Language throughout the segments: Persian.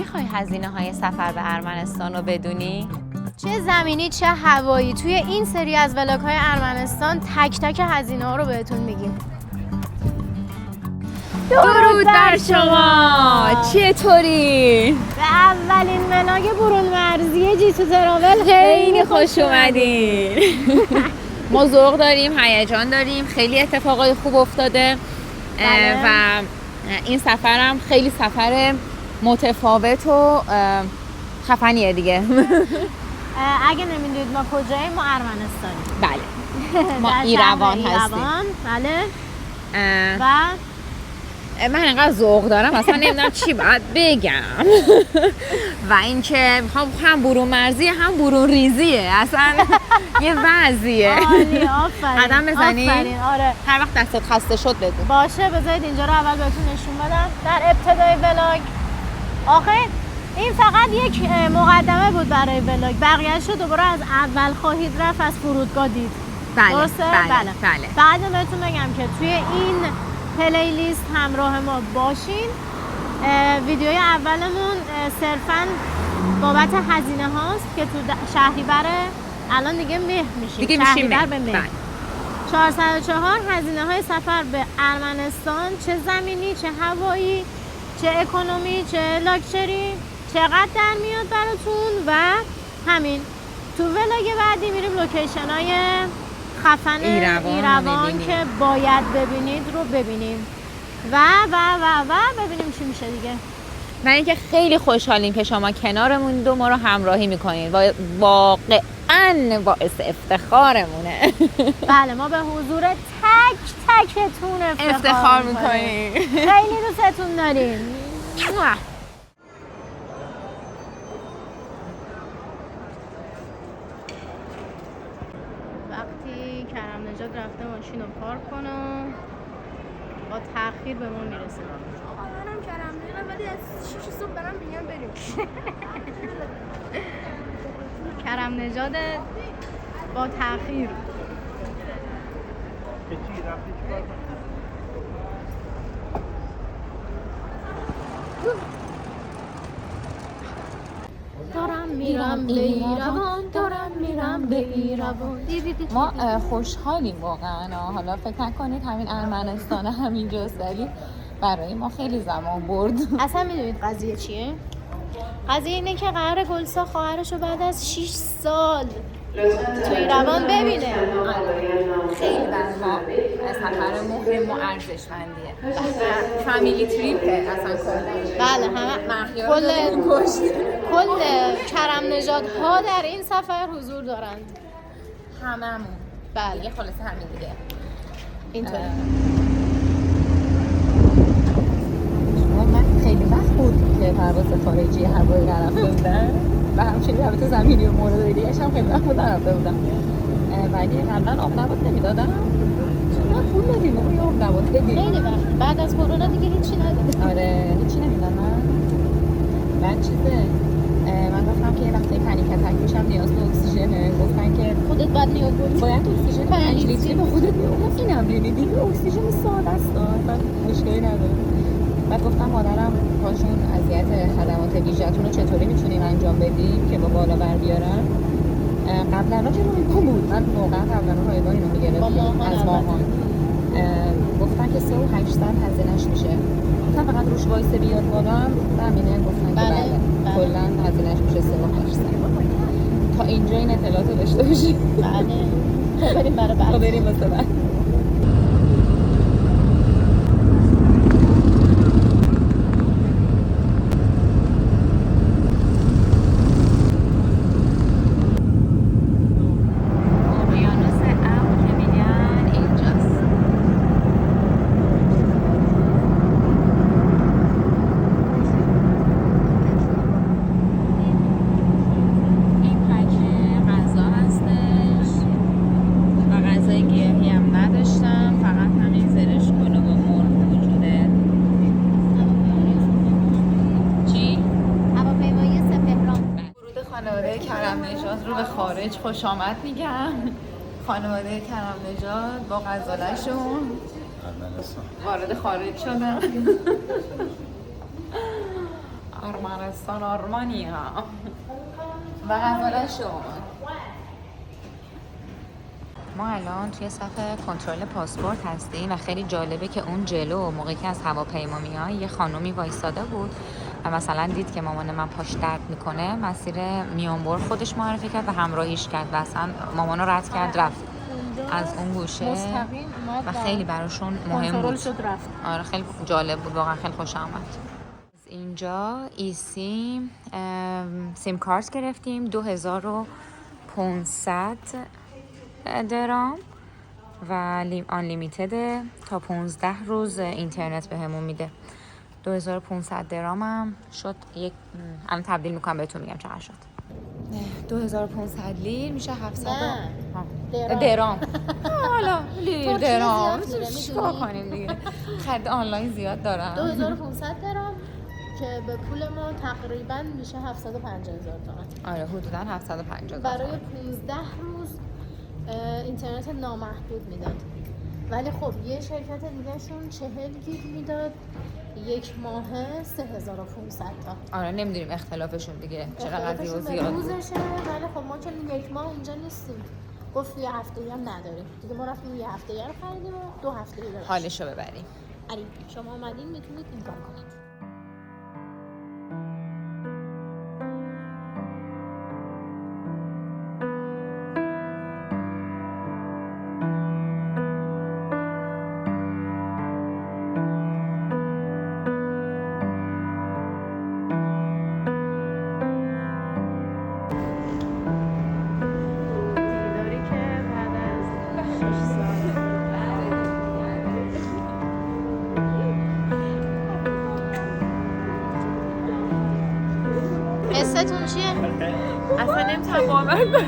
میخوای هزینه های سفر به ارمنستان رو بدونی؟ چه زمینی چه هوایی، توی این سری از ولاگ های ارمنستان تک تک هزینه ها رو بهتون میگیم. درود بر شما، چطوری؟ به اولین ولاگ برون مرزی جی تو تراول خیلی خوش اومدین. ما ذوق داریم، هیجان داریم، خیلی اتفاقای خوب افتاده و این سفرم خیلی سفر متفاوت و خفنیه دیگه. اگه نمیدونید ما کجاییم، ما ارمنستانیم. بله. ما ایروان هستیم. بله. و من انقدر ذوق دارم اصلا نمیدونم چی باید بگم. و اینکه هم برون مرزیه هم برون ریزیه، اصلا یه وضعیه. عالی، آفرین. قدم بزنی؟ آفرین، آره. هر وقت دستت خسته شد بگو. باشه، بذارید اینجا رو اول بهتون نشون بدم. در ابتدای ولاگ آخه این فقط یک مقدمه بود برای ولاگ، بقیه‌اش رو دوباره از اول خواهید رفت، از فرودگاه دید. بله. درسته؟ بله. بعد بهتون بگم که توی این پلیلیست همراه ما باشین. ویدیوی اولمون صرفاً بابت هزینه هاست که تو شهریور الان دیگه مه میشیم. دیگه میشیم مه. به مه. بله. 404 هزینه های سفر به ارمنستان، چه زمینی چه هوایی چه اکونومی چه لاکچری، چقدر در میاد براتون. و همین تو ولاگ بعدی میریم لوکیشن های خفن ایروان که باید ببینید رو ببینیم و ببینیم چی میشه دیگه. من اینکه خیلی خوشحالیم که شما کنارمون ما رو همراهی میکنید و واقعاً باعث افتخارمونه. بله، ما به حضور تک تکتون افتخار میکنیم. خیلی دوستتون داریم. وقتی کرم نژاد رفته ماشین رو پارک کنه با تأخیر به ما میرسه. منم کرم نژاد ولی از 6 صبح برام میگن بریم. کرم نژاد با تأخیر. دارم میرم به ایروان، دارم میرم به ایروان. ما خوشحالیم واقعا. حالا فکر نکنید همین ارمنستان همینجاست، ولی برای ما خیلی زمان برد. اصلا میدونید قضیه چیه؟ قضیه اینه که قراره گلسا خواهرش رو بعد از 6 سال تو ایروان ببینه. خیلی برای ما سفر مهم و ارزشمندیه. فامیلی تریپه اصلا کلا. بله، همه کل کرم نژادها در این سفر حضور دارند. هممون. بله، دیگه خلاصه همین دیگه. اینطوری. من خیلی وقت بود که پرواز خارجی هوایی نرفته بودم و همچنین رابطه زمینی و مورد دیگه هم خیلی وقت بود نرفته بودم، ولی قبلا آب نبات نمیدادم. چون پول دادیم و آب نبات بدیم. خیلی وقت بعد از کرونا دیگه هیچی ندادم. آره، هیچی نمیدادم. بعد من گفتم که یه وقتی پنیک اتک میشم نیاز به اکسیژنه. گفتن که خودت بعد نیاز بود. باید اکسیژن 5 لیتری با خودت می‌بری. اینم دیگه اکسیژن ساده است، اصلا مشکلی نداره. بعد گفتم مادرم پاشون اذیت خدمات ویژه‌تون رو چطوری میتونیم انجام بدیم که با بالا بر بیارن. قبلا چه رایگان بود، من واقعا قبلا رایگان اینو میگرفتم از ماهان. گفتن که 3800 هزینه‌اش میشه. گفتم فقط روش وایسه بیاد بالا، همینه. گفتن که بله. کلا هزینه‌اش میشه 3800. تا اینجا این اطلاعاتو داشته باشید. بله. بریم برای بعد. بریم واسه بعد. خارج خوش آمد میگم. خانواده کرم نژاد با غزاله‌شون وارد خارج شدن. آرمنستان آرمانیا و غزالشون. ما الان توی صف کنترل پاسپورت هستیم و خیلی جالبه که اون جلو موقعی که از هواپیما میای یه خانومی وایساده بود و مثلا دید که مامان من پاش درد میکنه، مسیر میانبر خودش معرفی کرد و همراهیش کرد و اصلا مامانو رد کرد رفت از اون گوشه و خیلی براشون مهم بود. آره خیلی جالب بود، واقعا خیلی خوش آمد. از اینجا ایسیم سیم کارت گرفتیم 2500 درام و آنلیمیتد تا 15 روز اینترنت بهمون میده. 2500 درام هم شد. الان تبدیل میکنم بهتون میگم چقدر شد. 2500 لیر میشه 700 درام. حالا لیر درام چیکار کنیم دیگه. خرید آنلاین زیاد دارم. 2500 درام که به پول ما تقریبا میشه 750,000 تومان. آره حدودا 750,000 برای 15 روز اینترنت نامحدود میداد. ولی خب یه شرکت دیگه شون 40 گیگ میداد یک ماهه 3500 تا. آره نمیدونیم اختلافشون دیگه چقدر زیاد روزشه. ولی خب ما چون یک ماه اینجا نیستیم، گفت یه هفته‌ای هم نداریم دیگه. ما رفتیم یه هفته‌ای رو خریدیم و 2 هفته‌ای داشت. حالشو ببریم. علی شما اومدین میتونید این کار کنید. حستون چیه؟ اصلا نمیتونم باور کنم.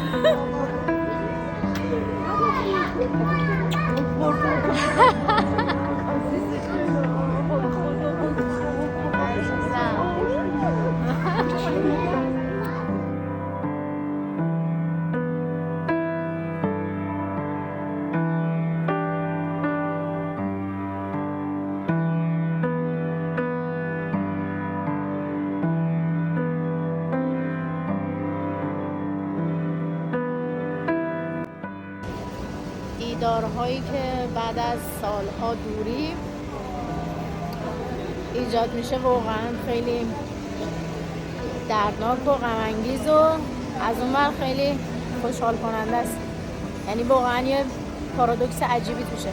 دیدارهایی که بعد از سالها دوری ایجاد میشه واقعا خیلی دردناک و غم‌انگیز و از اون ور خیلی خوشحال کننده است. یعنی واقعا یه پارادوکس عجیبی توشه.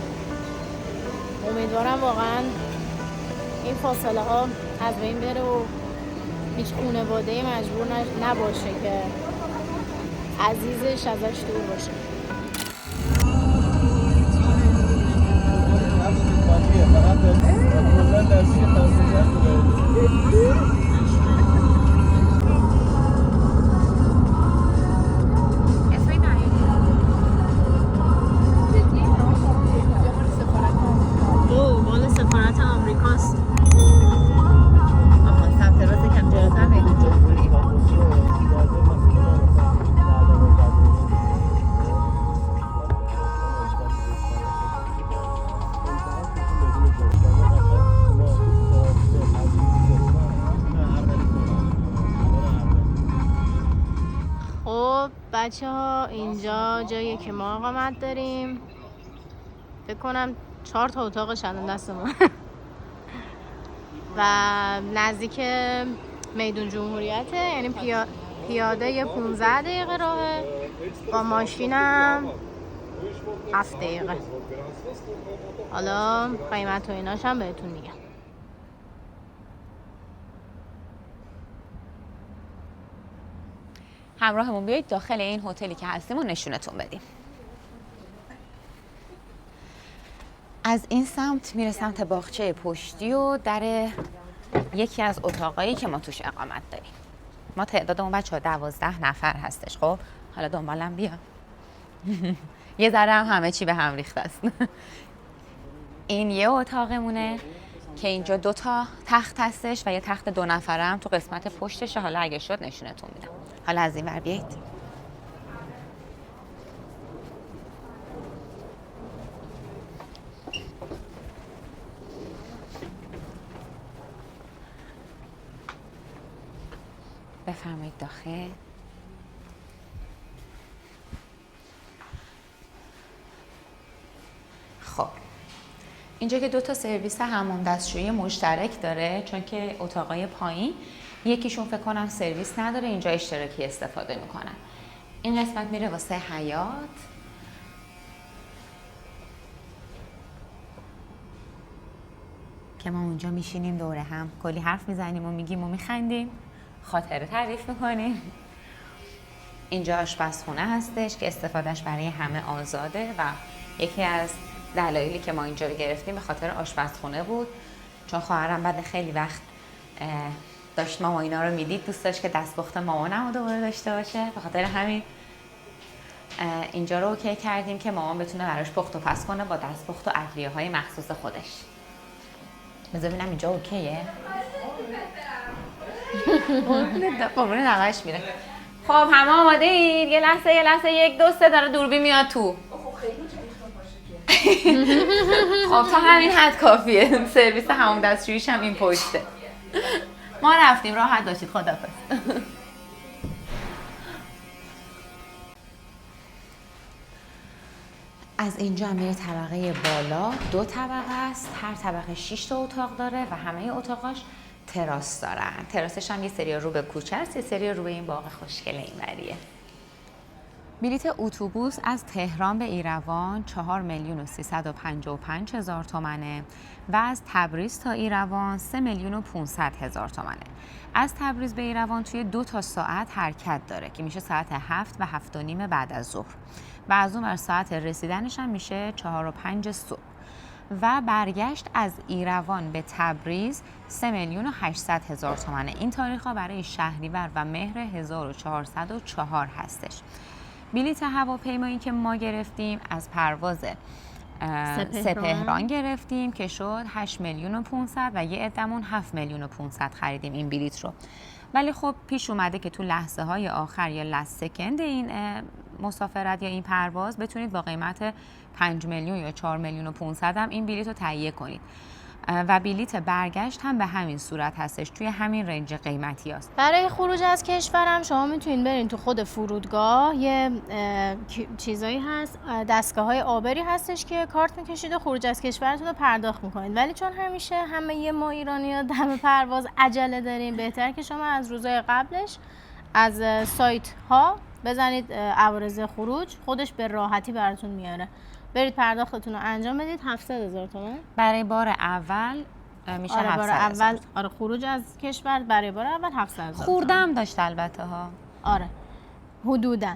امیدوارم واقعا این فاصله ها از بین بره و هیچ خانواده مجبور نباشه که عزیزش ازش دور باشه. مال سفارت آمریکاست. آها سمت راست کم جلوتر میدون جمهوری. خب بچه ها اینجا جایی که ما اقامت داریم فکر کنم 4 تا اتاقش الان دستمون و نزدیک میدون جمهوریته. یعنی پیاده یه 15 دقیقه راهه، با ماشینم 7 دقیقه. حالا قیمت و ایناش هم بهتون میگم. همراهمون بیایید داخل این هتلی که هستیم و نشونتون بدیم. از این سمت میره سمت باغچه پشتی و در یکی از اتاقایی که ما توش اقامت داریم. ما تعدادمون بچه‌ها 12 نفر هستش. خب حالا دنبالم بیا. یه ذره هم همه چی به هم ریخته است. این یه اتاقمونه که اینجا 2 تا تخت هستش و یه تخت 2 نفره هم تو قسمت پشتشه. حالا اگه شد نشونتون میدم. حالا از این ور بیایید. بفرمایید داخل. خب اینجا که 2 سرویس حمام دستشویی مشترک داره، چون که اتاقای پایین یکیشون فکر کنم سرویس نداره، اینجا اشتراکی استفاده میکنن. این قسمت میره واسه حیاط. که ما اونجا میشینیم دوره هم کلی حرف میزنیم و میگیم و میخندیم، خاطره تعریف میکنیم. اینجا آشپزخونه هستش که استفادهش برای همه آزاده و یکی از دلایلی که ما اینجا رو گرفتیم به خاطر آشپزخونه بود، چون خواهرم بعد خیلی وقت داشت ماما اینا رو میدید، دوست داشت که دستپخت مامانم رو دوباره داشته باشه. به خاطر همین اینجا رو اوکی کردیم که مامان بتونه براش پخت و پس کنه با دستپخت و ادویه های مخصوص خودش. بذار ببینم اینجا اوکیه؟ قربون نقاش میره. خب همه آماده اید؟ یه لحظه 1 2 3 داره دوربین میاد تو. خب تا همین حد کافیه. سرویس حمام دستشوییش هم این پشته. ما رفتیم، راحت باشید، خداحافظ. از اینجا میره طبقه بالا، 2 طبقه است، هر طبقه 6 تا اتاق داره و همه اتاقاش تراس دارن. تراسش هم یه سری رو به کوچه است، یه سری رو به این باغ خوشگل اینوریه. بلیت اتوبوس از تهران به ایروان 4,355,000 تومنه و از تبریز تا ایروان 3,500,000 تومنه. از تبریز به ایروان توی 2 ساعت حرکت داره که میشه ساعت 7 و 7:30 بعد از ظهر و از اون بر ساعت رسیدنش هم میشه 4 و 5 صبح و برگشت از ایروان به تبریز 3,800,000 تومنه. این تاریخ ها برای شهریور و مهر 1404 هستش. بلیت هواپیمایی که ما گرفتیم از پرواز سپهران گرفتیم که شد 8,500,000 و یه عدمون 7,500,000 خریدیم این بلیت رو. ولی خب پیش اومده که تو لحظه های آخر یا لاست سکند این مسافرت یا این پرواز بتونید با قیمت 5 میلیون یا 4,500,000 هم این بلیت رو تهیه کنید و بلیت برگشت هم به همین صورت هستش، توی همین رنج قیمتی هست. برای خروج از کشورم شما میتونید برین تو خود فرودگاه، یه چیزایی هست، دستگاه های آبری هستش که کارت میکشید و خروج از کشورتون رو پرداخت میکنید. ولی چون همیشه همه ما ایرانی‌ها دم پرواز عجله داریم، بهتر که شما از روزهای قبلش از سایت ها بزنید عوارض خروج، خودش به راحتی براتون میاره. برید پرداختتون رو انجام بدید. 700,000 تومان برای بار اول میشه. آره بار اول، آره خروج از کشور برای بار اول 700,000 خورده هم داشت البته ها. آره حدوداً.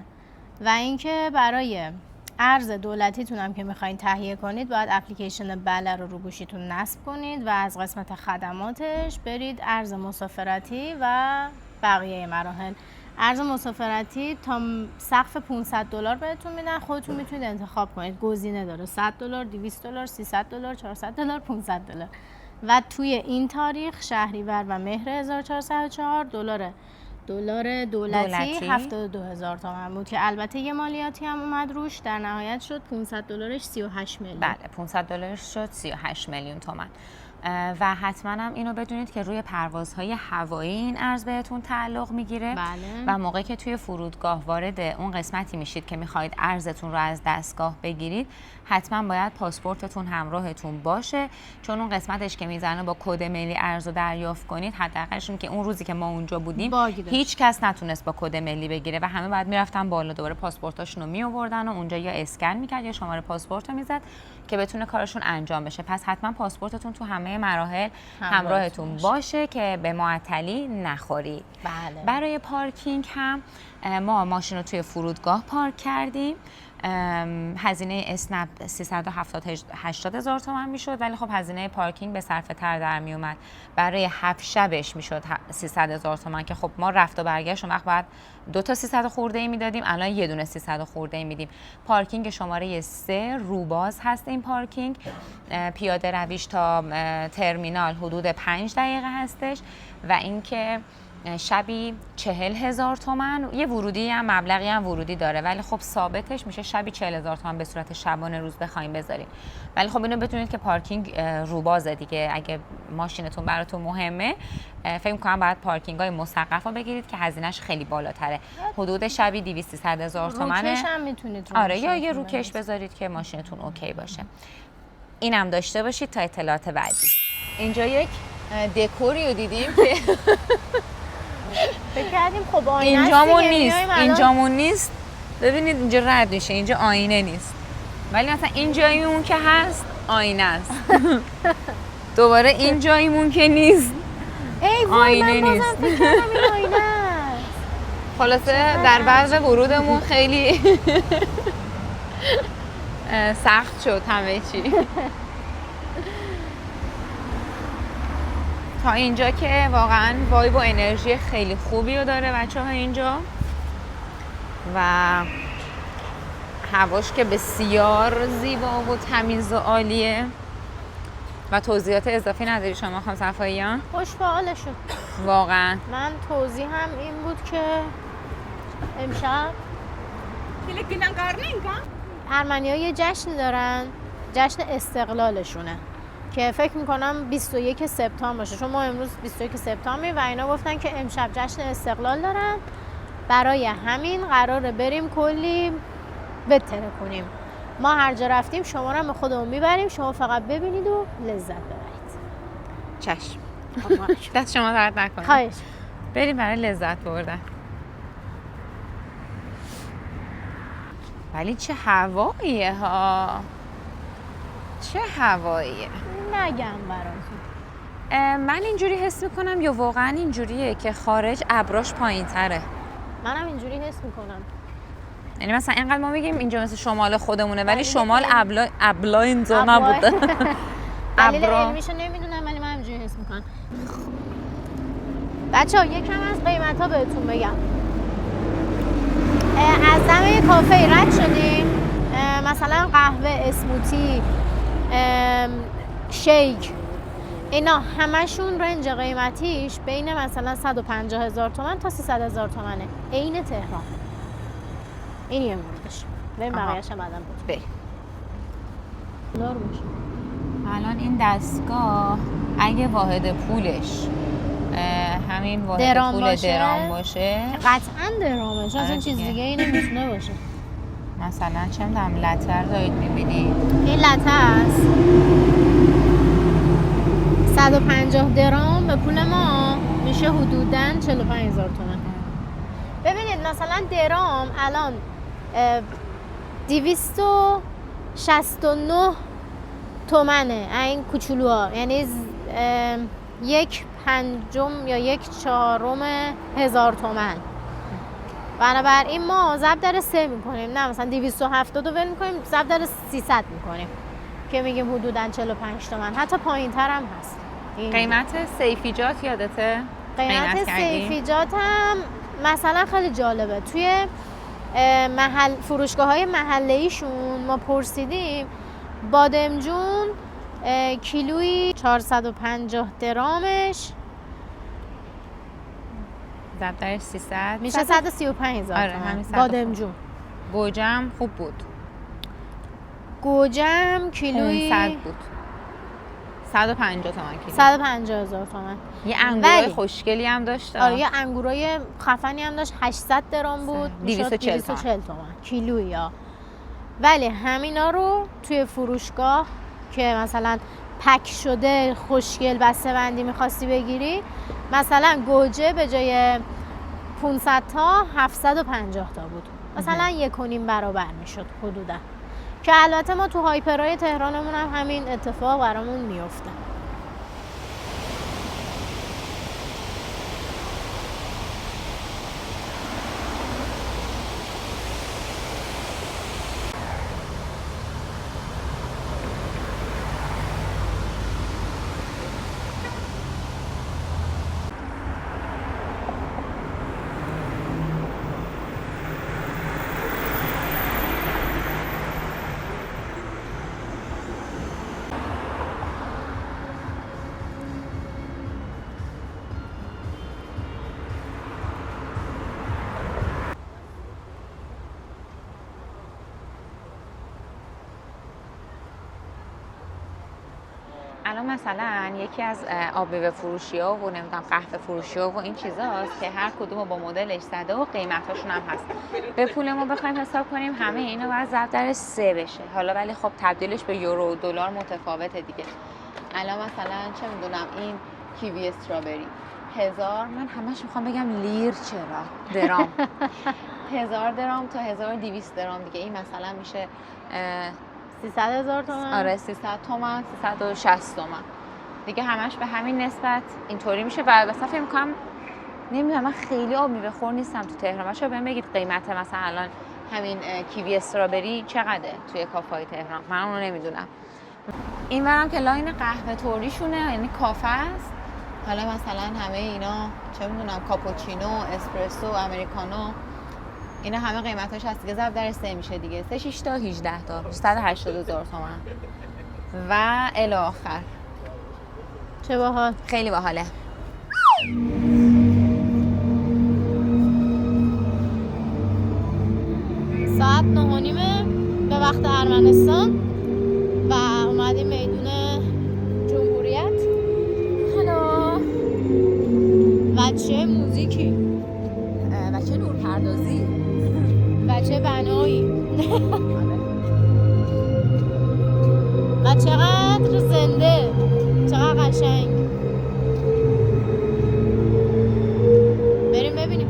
و اینکه برای ارز دولتیتون هم که میخواین تهیه کنید باید اپلیکیشن بله رو گوشیتون نصب کنید و از قسمت خدماتش برید ارز مسافرتی و بقیه مراحل. ارز مسافرتی تا سقف $500 بهتون میدن، خودتون میتونید انتخاب کنید، گزینه داره، $100، $200، $300، $400، $500 و توی این تاریخ شهریور و مهر 1404 دلار دولتی 72,000 تومان بود که البته یه مالیاتی هم اومد روش، در نهایت شد $500 38 میلیون. بله $500 شد 38 میلیون تومان. و حتما هم اینو بدونید که روی پروازهای هوایی این ارز بهتون تعلق میگیره. بله. و موقعی که توی فرودگاه وارد اون قسمتی میشید که میخواید ارزتون رو از دستگاه بگیرید، حتما باید پاسپورتتون همراهتون باشه، چون اون قسمتش که میزنه با کد ملی ارز رو دریافت کنید، حداقلش که اون روزی که ما اونجا بودیم هیچ کس نتونست با کد ملی بگیره و همه بعد میرفتن بالا دوباره پاسپورتاشون رو میآوردن و اونجا یا اسکن میکرد یا شماره پاسپورت رو میزد که بتونه کارشون انجام بشه. پس حتما پاسپورتتون تو همه مراحل همراهتون باشه که به معطلی نخوری. بله. برای پارکینگ هم ما ماشین رو توی فرودگاه پارک کردیم. هزینه اسنپ 380,000 تومان میشد، ولی خب هزینه پارکینگ به صرفه تر در می اومد. برای 7 شبش میشد 300,000 تومان که خب ما رفت و برگشت اون وقت بعد 2 300 خورده ای میدادیم، الان یه دونه 300 خورده ای میدیم. پارکینگ شماره 3 روباز هست. این پارکینگ پیاده رویش تا ترمینال حدود 5 دقیقه هستش و اینکه شبی 40,000 تومان، یه ورودی هم مبلغی هم ورودی داره، ولی خب ثابتش میشه شبی 40,000 تومان به صورت شبانه روز بخوایم بذاریم. ولی خب اینو بدونید که پارکینگ روبازه دیگه، اگه ماشینتون براتون مهمه فکر می‌کنم باید پارکینگ‌های مسقف رو بگیرید که هزینه‌اش خیلی بالاتره، حدود شبی 200-300,000 تومانه. روکش هم میتونید آره، یا یه روکش بذارید که ماشینتون اوکی باشه. اینم داشته باشید تا اطلاعات بعدی. اینجا یک دکوری رو دیدیم که فکر کردیم خب آینه اینجامون نیست، اینجامون نیست. ببینید اینجا رد میشه، اینجا آینه نیست، ولی مثلا این جاییمون که هست آینه است. دوباره این جاییمون که نیست آینه نیست. فکر کردم این آینه است. خلاصه در بعض ورودمون خیلی سخت شد همه چی. تا اینجا که واقعا وایب و انرژی خیلی خوبی رو داره بچه ها اینجا و هواش که بسیار زیبا و تمیز و عالیه. و توضیحات اضافی نداری شما خانم صفاییان؟ خوش به حالشون. واقعا من توضیحم این بود که امشب ارمنی‌ها یه جشن دارن، جشن استقلالشونه که فکر میکنم 21 سپتامبر باشه، چون ما امروز 21 سپتامبر و اینا گفتن که امشب جشن استقلال دارن، برای همین قراره بریم کلی بتره کنیم. ما هر جا رفتیم شما رو به خودمون میبریم، شما فقط ببینید و لذت ببرید. چشم. دست شما درد نکنه. خواهش. بریم برای لذت بردن. ولی چه هواییه ها، چه هواییه. نگم براتون. من اینجوری حس میکنم یا واقعا اینجوریه که خارج ابراش پایین تره؟ منم اینجوری حس میکنم. یعنی مثلا اینقدر ما میگیم اینجا مثل شمال خودمونه، ولی شمال ابلا اینجا نبوده. دلیل علمیشو نمیدونم ولی من اینجوری حس میکنم. بچه‌ها یکم از قیمتا بهتون بگم. از دم کافه رد شدیم، مثلا قهوه، اسموتی، شیک، اینا همشون رنج قیمتیش بین مثلا 150,000 تومان تا 300,000 تومانه، عین تهران. این یه موردش. بریم بقیه‌اش هم بعداً بود. بریم. دار باشه. الان این دستگاه اگه واحد پولش همین واحد پول درام باشه قطعاً درامه، چون اصلا چیز دیگه ای نمیتونه باشه. مثلا چه می‌دونم لتر دارید می‌بینید، این لته است 150 درام به پول ما میشه حدوداً 45,000 تومان. ببینید مثلا درام الان 269 تومنه این کوچولوها، یعنی 1/5 یا 1/4 هزار تومن. بنابراین ما ضرب در 3 میکنیم، نه مثلا 270 رو ول میکنیم ضرب در 300 میکنیم که میگیم حدوداً 45 تومن، حتی پایین تر هم هست. قیمت سیفیجات یادته؟ قیمت سیفیجات هم مثلا خیلی جالبه، توی فروشگاه‌های محله‌ایشون ما پرسیدیم بادمجون کیلویی 450 درامش ضرب در 300 میشه 135,000 آره تومان. بادمجون. گوجم خوب بود، گوجم کیلویی 500 بود، 150 تومان کیلو. 150,000 تومان. یه انگورای خوشگلی هم داشت. آره یه انگورای خفنی هم داشت، 800 درام بود، 240 تومان کیلویی ها. ولی همینا رو توی فروشگاه که مثلا پک شده خوشگل بسته بندی می‌خواستی بگیری، مثلا گوجه به جای 500 تا 750 تا بود، مثلا 1.5 برابر میشد حدودا. که البته ما تو هایپرهای تهرانمون هم همین اتفاق برامون میفته. الان مثلا یکی از آب میوه فروشی‌ها و نمیدونم قهوه فروشی‌ها و این چیزاست که هر کدوم با مدلش زده و قیمتاشون هم هست. به پول ما بخوایم حساب کنیم همه اینا باید ضرب در 3 بشه. حالا ولی خب تبدیلش به یورو و دلار متفاوته دیگه. الان مثلا چه میدونم این کیوی استرابری 1000، من همش میخوام بگم لیر، چرا درام 1000 درام تا 1200 درام دیگه. این مثلا میشه 300,000 تومان. آره 300 تومان، 360 تومان دیگه. همش به همین نسبت اینطوری میشه. و مثلا فکر می‌کنم نمیدونم، من خیلی آب میوه خور نیستم تو تهران. بچه‌ها بهم بگید قیمت مثلا الان همین کیوی استرابری چقدره توی کافه‌های تهران؟ من اونو نمیدونم. این ورم که لاین قهوه طوریشونه، یعنی کافه است. حالا مثلا همه اینا چه میدونم کاپوچینو، اسپرسو، امریکانو، اینا همه قیمتاش هست دیگه. ضرب در 3 میشه دیگه. 3 6 تا 18 تا 180,000 تومان و الی آخر. چه باحال. خیلی باحاله. ساعت 9:30 به وقت ارمنستان و اومدیم میدون جمهوریت. هلو. و چه موزیکی و چه نورپردازی و چه بنایی و چقدر زنده، چقدر قشنگ. بریم ببینیم.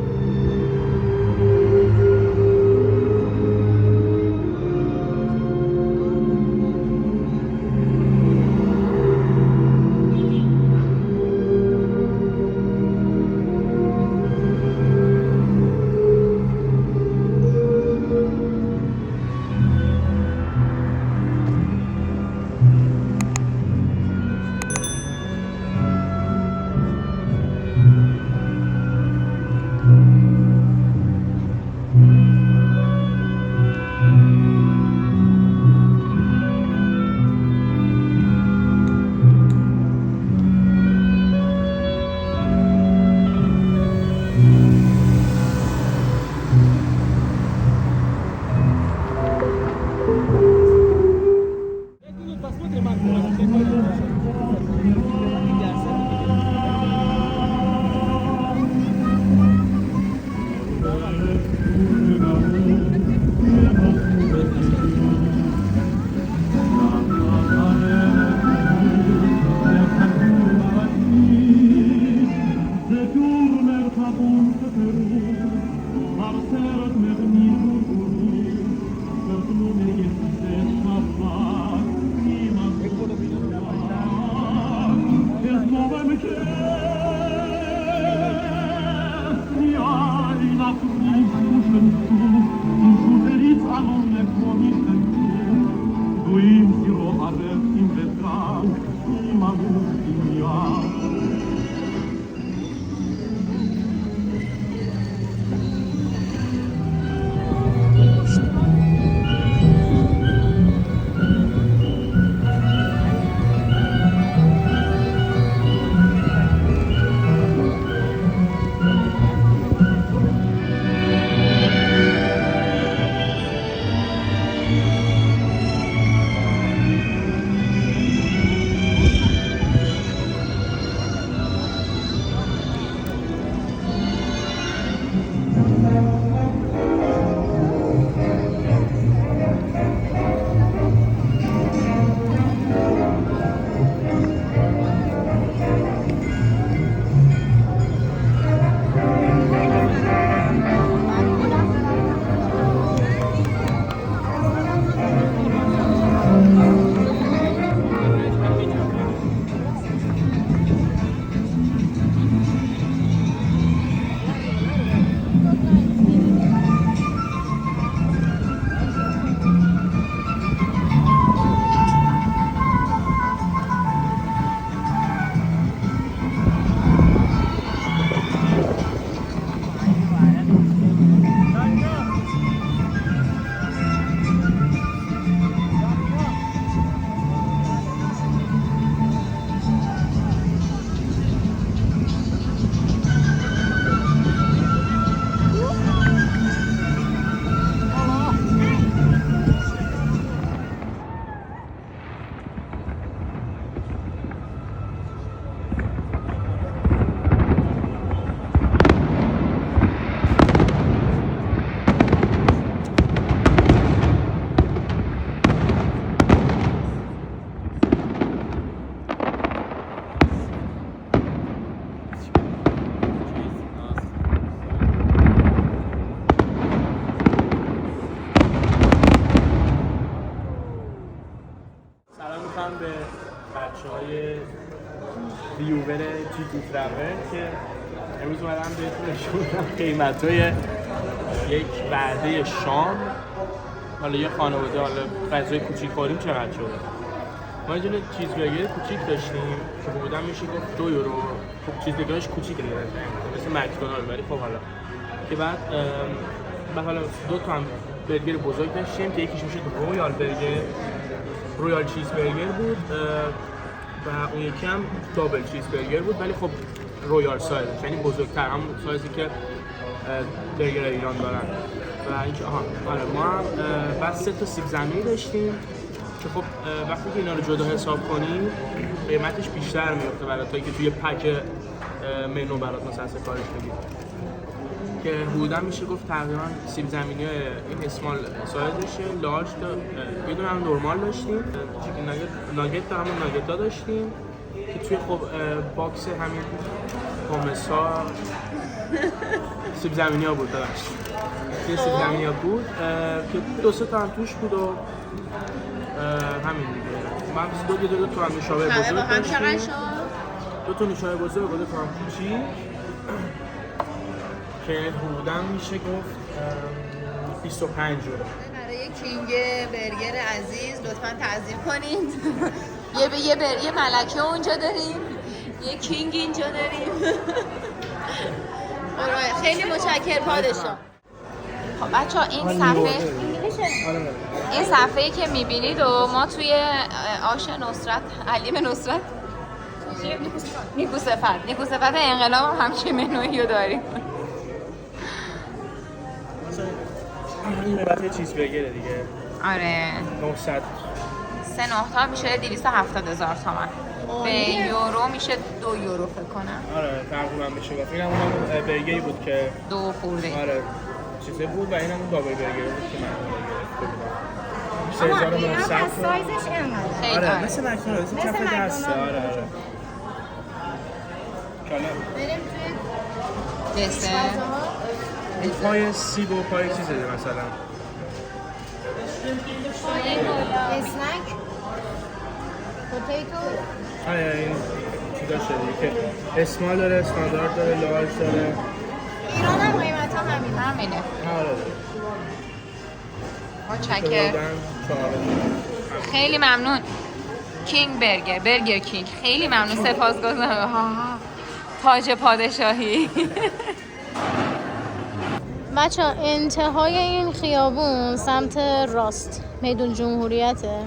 ریوور جیتی ترافل که امروز اومدم بهتون نشون بدم قیمت‌های یک وعده شام. حالا یه خانواده حالا غذای کوچیک خوریم چقدر شده. ما یه دونه چیزبرگر کوچیک داشتیم که بودم میشه گفت 2 یورو. خب چیزبرگرش کوچیکه دیگه مثل مکدونالد، ولی خب حالا که بعد حالا 2 تا هم برگر بزرگ داشتیم که یکیش میشه رویال برگر، رویال چیزبرگر بود و اون یکی هم دابل چیزبرگر بود، ولی خب رویال سایز، یعنی بزرگتر، همون سایزی که برگر ایران دارن. و اینکه آره ما هم بعد 3 تا سیب زمینی داشتیم که خب وقتی که اینا رو جدا حساب کنیم قیمتش بیشتر میفته برات تا که توی پک منو برات مثلا سفارش بدی، که حدودا میشه گفت تقریبا سیب زمینی این اسمال سایزشه، لارج یه دونه هم نورمال داشتیم، چیکن ناگت تا همون ناگت ها داشتیم که توی خب باکس همین پومسا سیب زمینی ها بود داشت. توی سیب زمینی ها بود که 2 تا هم توش بود و همین دیگه. من 2 تا هم نوشابه بزرگ داشتیم، 2 تا نوشابه بزرگ و 2 تا هم کوچیک که حدوداً میشه گفت 25 یورو. برای کینگ برگر عزیز لطفاً تعظیم کنید. یه ملکه اونجا داریم، یه کینگ اینجا داریم. خیلی متشکرم پادشاه. خب بچه‌ها این صفحه‌ای که می‌بینید و ما توی آش نصرت، حلیم نصرت نیکوصفت انقلاب همچین منویی رو داریم. این قیمت چیزبرگره دیگه. آره 900 3 تا میشه 270,000 تومان. به یورو میشه 2 یورو فکر کنم. آره تقریبا میشه گفت. اینم اون برگری بود که 2 خورده. آره چیزی بود و اینم اون دابل برگر بود که من گرفتم. 3900 سایزش اینقدر. آره مثل مکدونالد، مثل کف دسته. آره کالا بریم توی دسته. این پای سیب و پای چیزه مثلا اسنک پوتیتو. آره این چیزا شده که اسمال داره، استاندارد داره، لارج داره. ایران هم قیمت ها همینه. آره متشکرم. خیلی ممنون کینگ برگر کینگ. خیلی ممنون، سپاسگزارم. تاج پادشاهی. بچه انتهای این خیابون سمت راست میدون جمهوریته.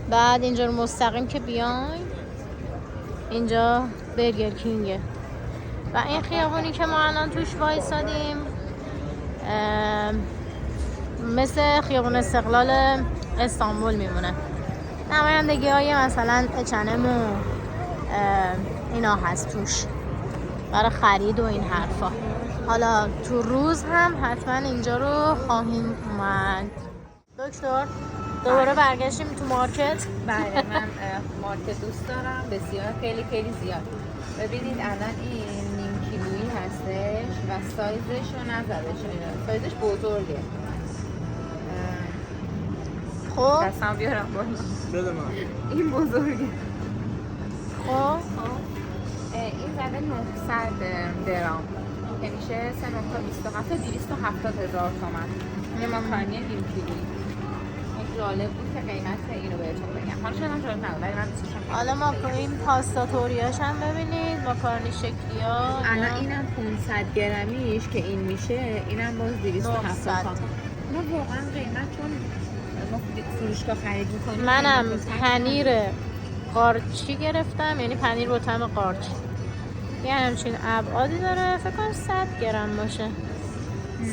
بعد اینجا رو مستقیم که بیاین اینجا برگر کینگه و این خیابونی که ما الان توش وایسادیم مثل خیابون استقلال استانبول میمونه. نمایندگی های مثلا H&M و اینا هست توش برای خرید و این حرفا. حالا تو روز هم حتما اینجا رو خواهیم اومد. دکتر دوباره برگشتیم تو مارکت. بله من مارکت دوست دارم بسیار، خیلی خیلی زیاد. ببینید الان این نیم کیلویی هستش و سایزش رو نزده شده، سایزش بزرگه. خب دستم بیارم بالا. بده من. این بزرگه. خب این زده 900 درام که میشه 3 تا 27 تا 270,000 تومان. یه ماکارونی نیم کیلویی. جالب بود که قیمت اینو بهتون بگم. حالا شاید هم جالب نبود ولی من دوستش دارم. حالا این پاستا توریاش هم ببینید، ماکارونی شکلی ها. الان اینم 500 گرمیش که این میشه، اینم باز 270 تومان. اینا واقعا قیمت چون ما فروشگاه خرید می‌کنیم. منم پنیر قارچی گرفتم، یعنی پنیر با طعم قارچ. یه همچین ابعادی داره، فکر کنم 100 گرم باشه.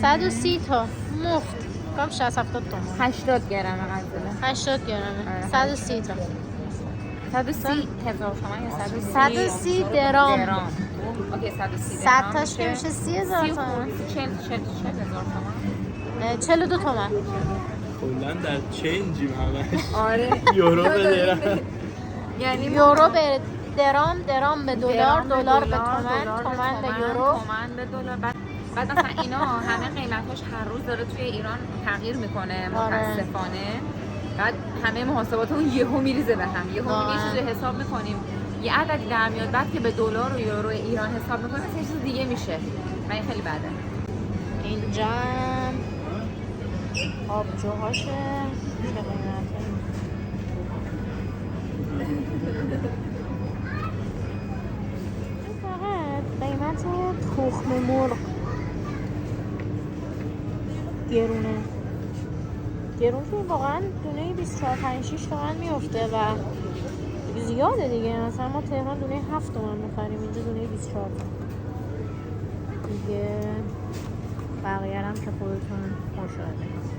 130 تا مفت. کام 60 70 تومان. 80 گرمه غذا. 80 گرمه. 130 تا. 130,000 تومان یا 130 درام. اوکی 130 100 تاش که میشه 30,000 تومان. 40,000 تومان. 42 تومان. کلا در چنجیم همش. آره. یورو به درام. یعنی یورو به درام، درام به دلار، دلار به تومان، تومان به یورو، تومان به دلار. بعد مثلا اینا همه قیمتاش هر روز داره توی ایران تغییر میکنه متاسفانه. بعد همه محاسباتمون یهو میریزه به هم. یهو یه چیزی حساب میکنیم یه عددی در میاد، بعد که به دلار و یورو ایران حساب میکنه یه چیز دیگه میشه و این خیلی بده. اینجا آبجوهاشه چه قیمته؟ فقط قیمت تخم مرغ گرون که واقعا دونه 24-26 تومن میفته و زیاده دیگه. مثلا ما تهران دونه 7 تومن میخریم، اینجا دونه 24 دیگه. بقیه هم که خودتون مشاهده کنید.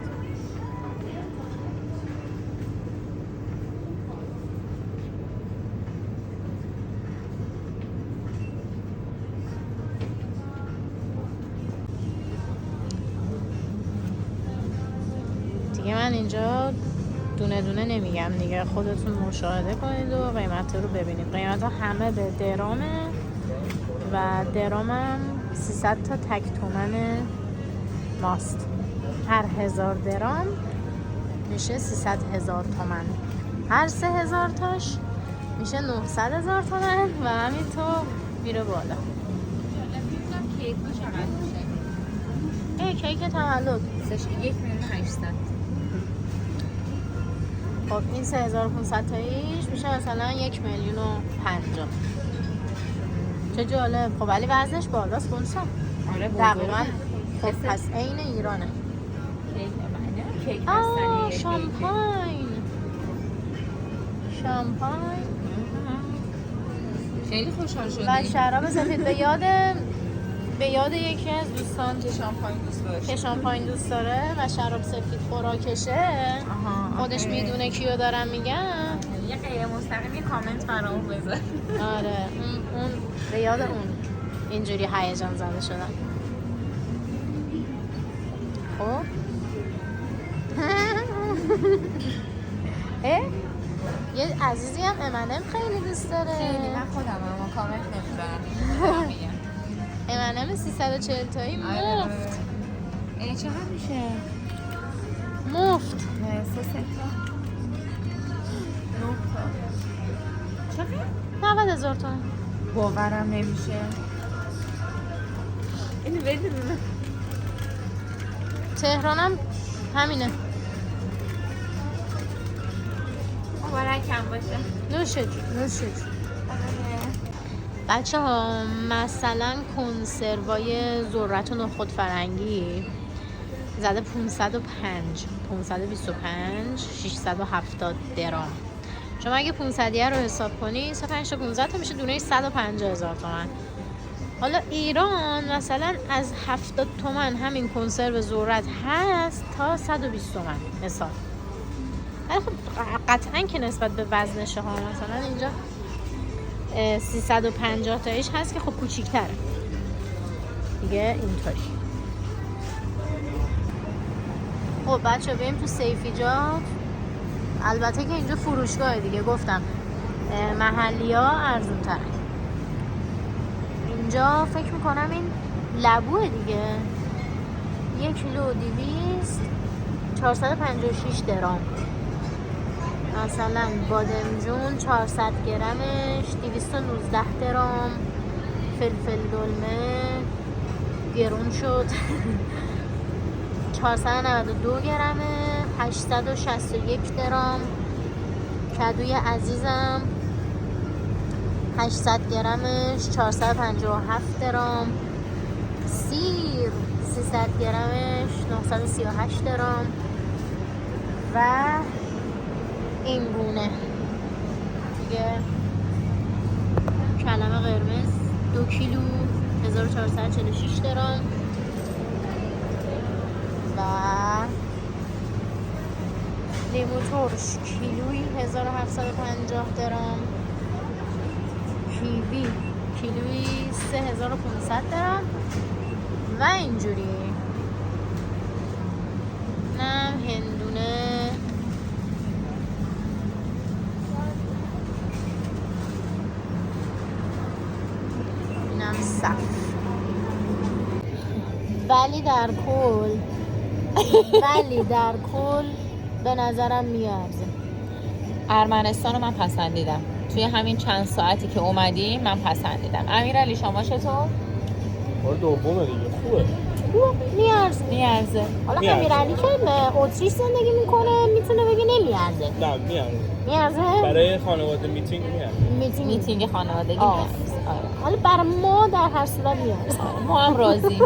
دیگه من اینجا دونه دونه نمیگم دیگه، خودتون مشاهده کنید و قیمت رو ببینید. قیمت ها همه به درامه و درامم 300 تا تک تومن ماست. هر 1000 درام میشه 300,000 تومن، هر 3000 تاش میشه 900,000 تومن و همینطور میره بالا. کیک چقدر میشه؟ کیک تولد 1,800,000. خب این 3500 تاییش میشه مثلا 1,050,000. چه جالب. خب ولی وزنش بالاست بونسا. آره دقیقاً. خب پس عین ایرانه. کیک آه بستنی شامپاین خیلی خوشحال شدی. و شراب سفید به یاد یکی از دوستان که شامپاین دوست داشت، که شامپاین دوست داره و شراب سفید خوراکشه. خودش میدونه کیو دارم میگم. یه غیر مستقیم یه کامنت برام بذار. آره اون به یاد اون اینجوری هیجان زده شدن. خب یه عزیزی هم M&M خیلی دوست داره. خیلی من خودم اما کامنت نمیذارم. M&M 340 تایی مفت. چقدر میشه؟ مفت 3 تا 9 تا چقدر؟ 90,000 تومان. باورم نمیشه. اینو بدون تهرانم همینه. مبارکم باشه. نوشه بچه ها. مثلا کنسروای ذرت و نخود فرنگی زده 525 670 درام. شما اگه 500 رو حساب کنی 5 تا 15 تا میشه دونه 150,000 تومان. حالا ایران مثلا از 70 تومن همین کنسرو ذرت هست تا 120 تومن مثلا. ولی خب قطعا که نسبت به وزنشه ها، مثلا اینجا 350 تایش هست که خب کوچیک‌تره دیگه اینطوری. خب بچه بریم تو سیفیجات. البته که اینجا فروشگاه دیگه، گفتم محلی ها ارزون تر. اینجا فکر میکنم این لبوه دیگه. 1 کیلو 200 456 درام. مثلا بادمجون 400 گرمش 219 درام. فلفل دلمه گرون شد 492 گرمه 861 درام. کدوی عزیزم 800 گرمش 457 درام. سیر 300 گرمش 938 درام. و این گونه دیگه کلم قرمز 2 کیلو 1446 درام. و لیمو ترش کیلویی 1750 درام. کیوی کیلویی 3500 درام. و اینجوری نه هندونه اینم صف. ولی در کل به نظرم میارزه. ارمنستان رو من پسندیدم. توی همین چند ساعتی که اومدیم من پسندیدم. امیرعلی شما چطور؟ بار دومه دیگه خوبه. میارزه. حالا میارزه. امیرعلی که به اتریش زندگی میکنه میتونه بگه نمیارزه. نه میارزه. میارزه؟ برای خانواده میتینگ میارزه. میتینگ خانوادگی آه. میارزه. آره. حالا برای ما در هر صورت میارزه. ما هم راضی.